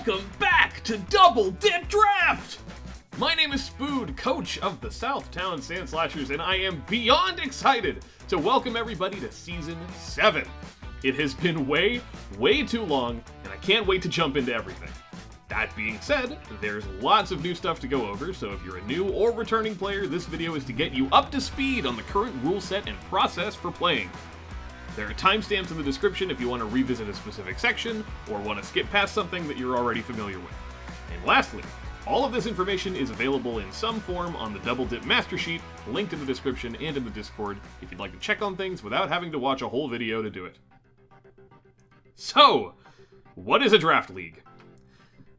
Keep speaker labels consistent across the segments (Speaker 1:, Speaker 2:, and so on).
Speaker 1: Welcome back to Double Dip Draft! My name is Spood, coach of the Southtown Sandslashers, and I am beyond excited to welcome everybody to Season 7. It has been way too long, and I can't wait to jump into everything. That being said, there's lots of new stuff to go over, so if you're a new or returning player, this video is to get you up to speed on the current rule set and process for playing. There are timestamps in the description if you want to revisit a specific section, or want to skip past something that you're already familiar with. And lastly, all of this information is available in some form on the Double Dip Master Sheet, linked in the description and in the Discord, if you'd like to check on things without having to watch a whole video to do it. So, what is a draft league?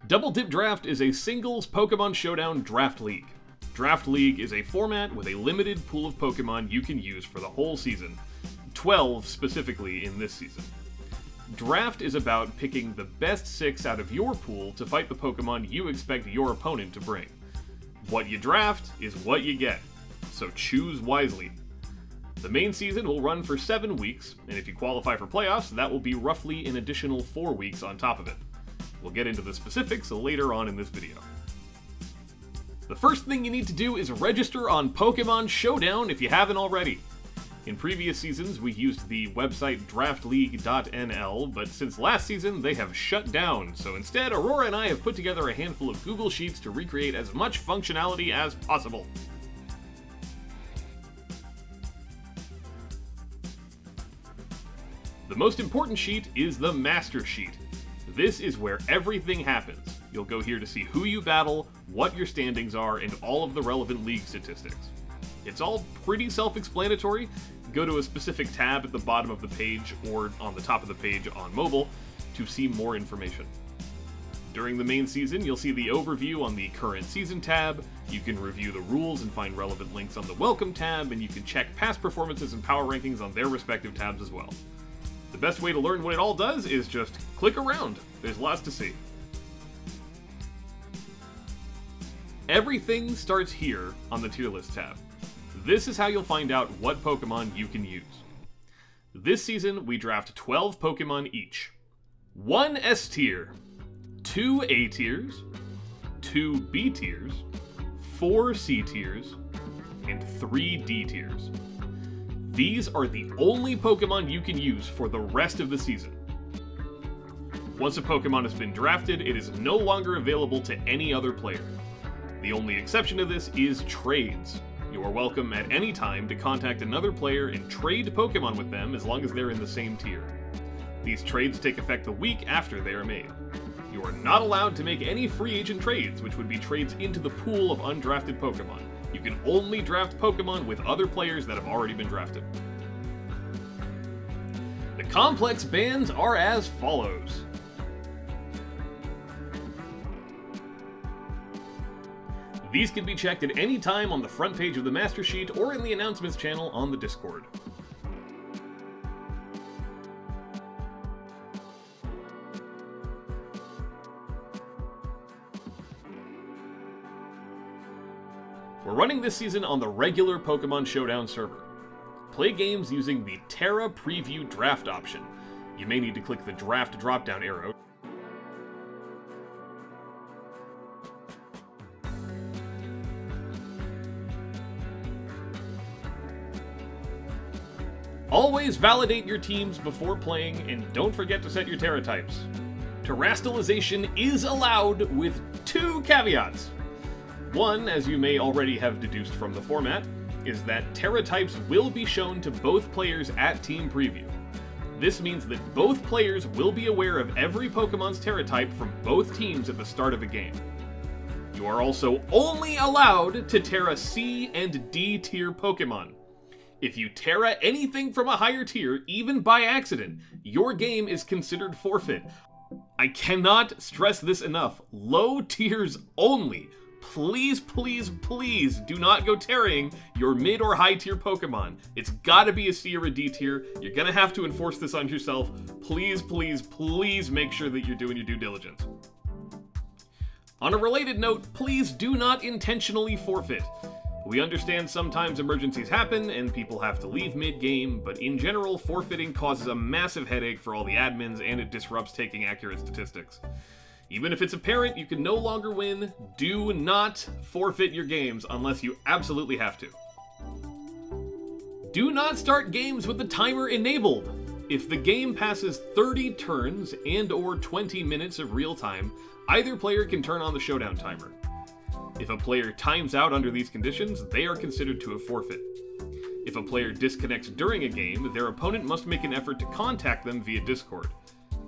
Speaker 1: Double Dip Draft is a singles Pokemon Showdown draft league. Draft League is a format with a limited pool of Pokemon you can use for the whole season. 12 specifically in this season. Draft is about picking the best 6 out of your pool to fight the Pokemon you expect your opponent to bring. What you draft is what you get, so choose wisely. The main season will run for 7 weeks, and if you qualify for playoffs, that will be roughly an additional 4 weeks on top of it. We'll get into the specifics later on in this video. The first thing you need to do is register on Pokemon Showdown if you haven't already. In previous seasons, we used the website draftleague.nl, but since last season, they have shut down, so instead, Aurora and I have put together a handful of Google Sheets to recreate as much functionality as possible. The most important sheet is the Master Sheet. This is where everything happens. You'll go here to see who you battle, what your standings are, and all of the relevant league statistics. It's all pretty self-explanatory. Go to a specific tab at the bottom of the page or on the top of the page on mobile to see more information. During the main season, you'll see the overview on the current season tab, you can review the rules and find relevant links on the welcome tab, and you can check past performances and power rankings on their respective tabs as well. The best way to learn what it all does is just click around. There's lots to see. Everything starts here on the tier list tab. This is how you'll find out what Pokemon you can use. This season, we draft 12 Pokemon each. 1 S tier, 2 A tiers, 2 B tiers, 4 C tiers, and 3 D tiers. These are the only Pokemon you can use for the rest of the season. Once a Pokemon has been drafted, it is no longer available to any other player. The only exception to this is trades. You are welcome at any time to contact another player and trade Pokemon with them as long as they're in the same tier. These trades take effect the week after they are made. You are not allowed to make any free agent trades, which would be trades into the pool of undrafted Pokemon. You can only draft Pokemon with other players that have already been drafted. The complex bands are as follows. These can be checked at any time on the front page of the Master Sheet or in the announcements channel on the Discord. We're running this season on the regular Pokemon Showdown server. Play games using the Tera Preview Draft option. You may need to click the Draft drop-down arrow. Always validate your teams before playing, and don't forget to set your Tera types. Terastallization is allowed with 2 caveats. One, as you may already have deduced from the format, is that Tera types will be shown to both players at Team Preview. This means that both players will be aware of every Pokemon's Tera type from both teams at the start of a game. You are also only allowed to Tera C and D tier Pokemon. If you Tera anything from a higher tier, even by accident, your game is considered forfeit. I cannot stress this enough. Low tiers only. Please, please, please do not go Terraing your mid or high tier Pokemon. It's gotta be a C or a D tier. You're gonna have to enforce this on yourself. Please, please, please make sure that you're doing your due diligence. On a related note, please do not intentionally forfeit. We understand sometimes emergencies happen and people have to leave mid-game, but in general, forfeiting causes a massive headache for all the admins and it disrupts taking accurate statistics. Even if it's apparent you can no longer win, do not forfeit your games unless you absolutely have to. Do not start games with the timer enabled. If the game passes 30 turns and/or 20 minutes of real time, either player can turn on the Showdown timer. If a player times out under these conditions, they are considered to have forfeit. If a player disconnects during a game, their opponent must make an effort to contact them via Discord.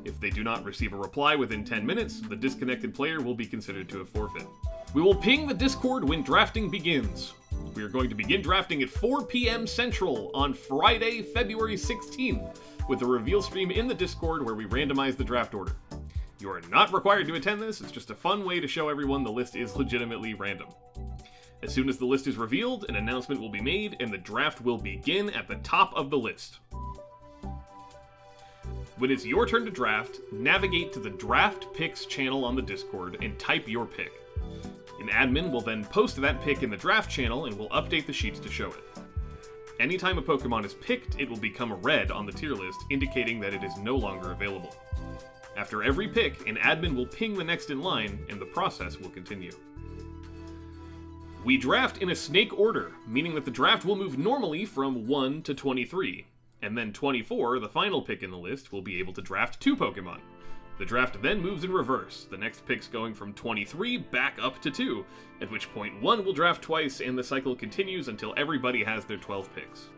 Speaker 1: If they do not receive a reply within 10 minutes, the disconnected player will be considered to have forfeit. We will ping the Discord when drafting begins. We are going to begin drafting at 4 p.m. Central on Friday, February 16th, with a reveal stream in the Discord where we randomize the draft order. You are not required to attend this, it's just a fun way to show everyone the list is legitimately random. As soon as the list is revealed, an announcement will be made and the draft will begin at the top of the list. When it's your turn to draft, navigate to the Draft Picks channel on the Discord and type your pick. An admin will then post that pick in the draft channel and will update the sheets to show it. Anytime a Pokemon is picked, it will become red on the tier list, indicating that it is no longer available. After every pick, an admin will ping the next in line, and the process will continue. We draft in a snake order, meaning that the draft will move normally from 1 to 23, and then 24, the final pick in the list, will be able to draft 2 Pokemon. The draft then moves in reverse, the next picks going from 23 back up to 2, at which point 1 will draft twice and the cycle continues until everybody has their 12 picks.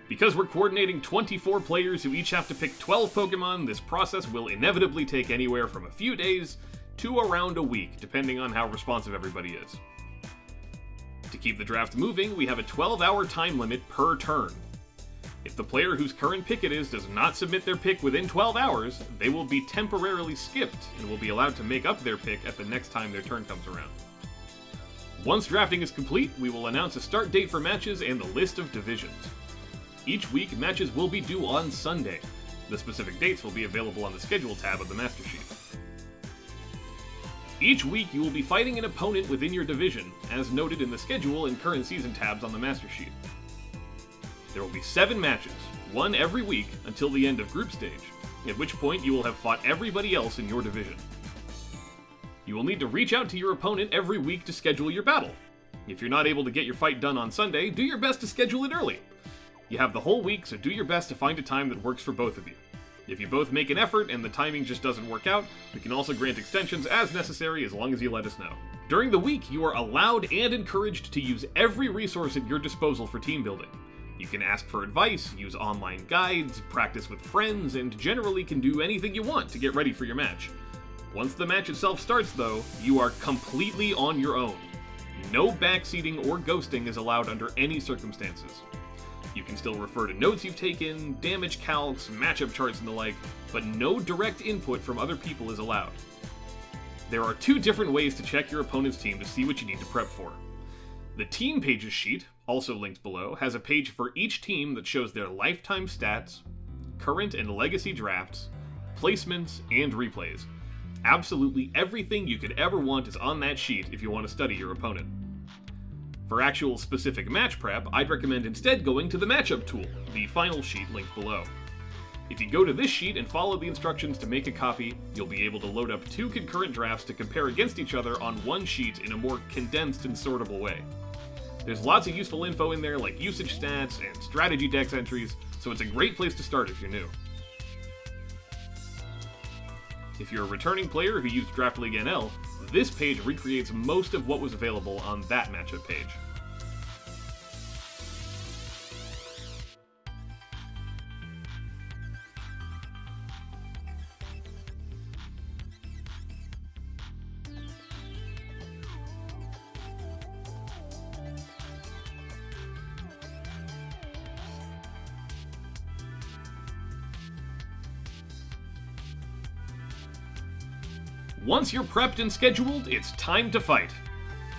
Speaker 1: Because we're coordinating 24 players who each have to pick 12 Pokemon, this process will inevitably take anywhere from a few days to around a week, depending on how responsive everybody is. To keep the draft moving, we have a 12-hour time limit per turn. If the player whose current pick it is does not submit their pick within 12 hours, they will be temporarily skipped and will be allowed to make up their pick at the next time their turn comes around. Once drafting is complete, we will announce a start date for matches and the list of divisions. Each week, matches will be due on Sunday. The specific dates will be available on the Schedule tab of the Master Sheet. Each week, you will be fighting an opponent within your division, as noted in the Schedule and Current Season tabs on the Master Sheet. There will be 7 matches, one every week until the end of Group Stage, at which point you will have fought everybody else in your division. You will need to reach out to your opponent every week to schedule your battle. If you're not able to get your fight done on Sunday, do your best to schedule it early. You have the whole week, so do your best to find a time that works for both of you. If you both make an effort and the timing just doesn't work out, we can also grant extensions as necessary as long as you let us know. During the week, you are allowed and encouraged to use every resource at your disposal for team building. You can ask for advice, use online guides, practice with friends, and generally can do anything you want to get ready for your match. Once the match itself starts, though, you are completely on your own. No backseating or ghosting is allowed under any circumstances. You can still refer to notes you've taken, damage calcs, matchup charts, and the like, but no direct input from other people is allowed. There are 2 different ways to check your opponent's team to see what you need to prep for. The Team Pages sheet, also linked below, has a page for each team that shows their lifetime stats, current and legacy drafts, placements, and replays. Absolutely everything you could ever want is on that sheet if you want to study your opponent. For actual specific match prep, I'd recommend instead going to the matchup tool, the final sheet linked below. If you go to this sheet and follow the instructions to make a copy, you'll be able to load up 2 concurrent drafts to compare against each other on one sheet in a more condensed and sortable way. There's lots of useful info in there like usage stats and strategy dex entries, so it's a great place to start if you're new. If you're a returning player who used Draft League NL, this page recreates most of what was available on that matchup page. Once you're prepped and scheduled, it's time to fight.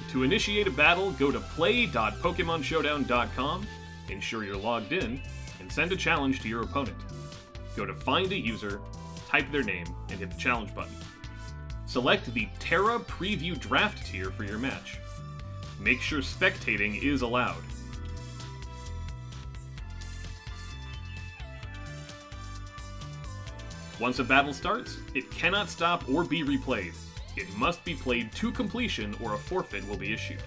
Speaker 1: To initiate a battle, go to play.pokemonshowdown.com, ensure you're logged in, and send a challenge to your opponent. Go to Find a User, type their name, and hit the challenge button. Select the Tera Preview Draft tier for your match. Make sure spectating is allowed. Once a battle starts, it cannot stop or be replayed. It must be played to completion or a forfeit will be issued.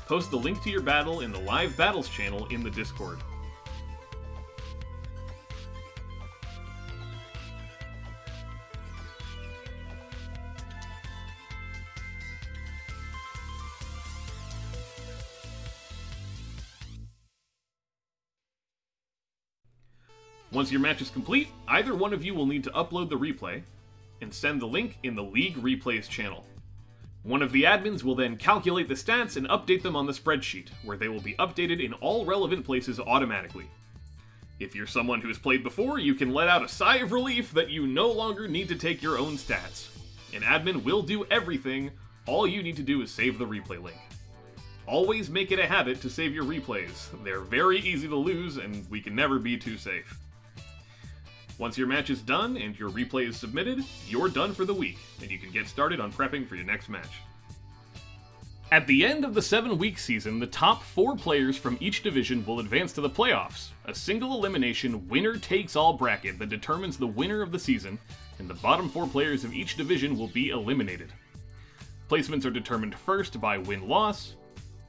Speaker 1: Post the link to your battle in the Live Battles channel in the Discord. Once your match is complete, either one of you will need to upload the replay and send the link in the League Replays channel. One of the admins will then calculate the stats and update them on the spreadsheet, where they will be updated in all relevant places automatically. If you're someone who has played before, you can let out a sigh of relief that you no longer need to take your own stats. An admin will do everything, all you need to do is save the replay link. Always make it a habit to save your replays. They're very easy to lose, and we can never be too safe. Once your match is done and your replay is submitted, you're done for the week, and you can get started on prepping for your next match. At the end of the 7-week season, the top 4 players from each division will advance to the playoffs, a single elimination winner-takes-all bracket that determines the winner of the season, and the bottom 4 players of each division will be eliminated. Placements are determined first by win-loss,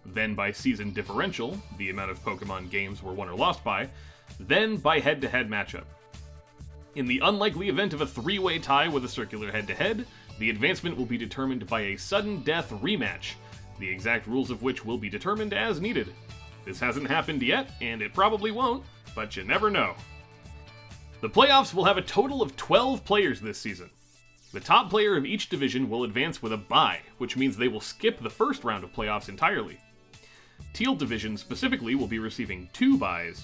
Speaker 1: then by season differential, the amount of Pokemon games were won or lost by, then by head-to-head matchup. In the unlikely event of a 3-way tie with a circular head-to-head, the advancement will be determined by a sudden death rematch, the exact rules of which will be determined as needed. This hasn't happened yet, and it probably won't, but you never know. The playoffs will have a total of 12 players this season. The top player of each division will advance with a bye, which means they will skip the first round of playoffs entirely. Teal division specifically will be receiving 2 byes.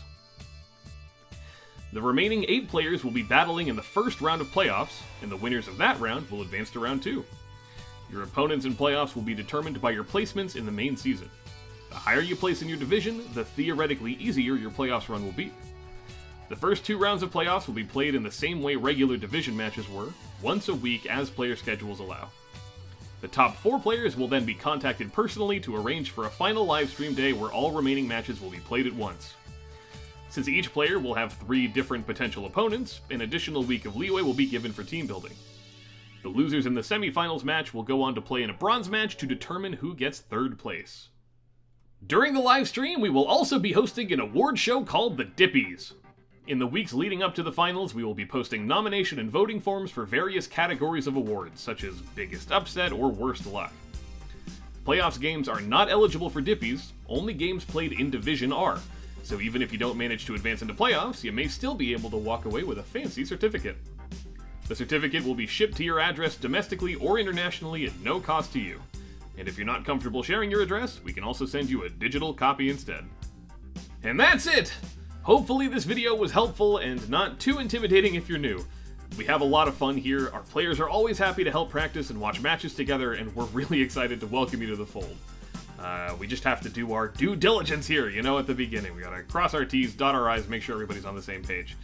Speaker 1: The remaining 8 players will be battling in the first round of playoffs, and the winners of that round will advance to round 2. Your opponents in playoffs will be determined by your placements in the main season. The higher you place in your division, the theoretically easier your playoffs run will be. The first 2 rounds of playoffs will be played in the same way regular division matches were, once a week as player schedules allow. The top 4 players will then be contacted personally to arrange for a final livestream day where all remaining matches will be played at once. Since each player will have 3 different potential opponents, an additional week of leeway will be given for team building. The losers in the semifinals match will go on to play in a bronze match to determine who gets 3rd place. During the live stream, we will also be hosting an award show called the Dippies. In the weeks leading up to the finals, we will be posting nomination and voting forms for various categories of awards, such as Biggest Upset or Worst Luck. Playoffs games are not eligible for Dippies, only games played in Division are. So even if you don't manage to advance into playoffs, you may still be able to walk away with a fancy certificate. The certificate will be shipped to your address domestically or internationally at no cost to you. And if you're not comfortable sharing your address, we can also send you a digital copy instead. And that's it! Hopefully this video was helpful and not too intimidating if you're new. We have a lot of fun here, our players are always happy to help practice and watch matches together, and we're really excited to welcome you to the fold. We just have to do our due diligence here, you know, at the beginning. We gotta cross our T's, dot our I's, make sure everybody's on the same page.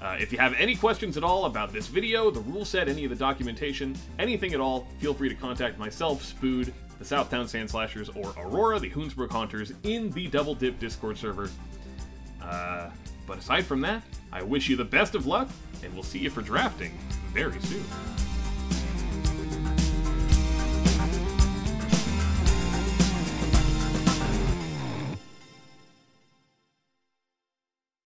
Speaker 1: If you have any questions at all about this video, the rule set, any of the documentation, anything at all, feel free to contact myself, Spood, the Southtown Sandslashers, or Aurora, the Hoonsbrook Haunters, in the Double Dip Discord server. But aside from that, I wish you the best of luck, and we'll see you for drafting very soon.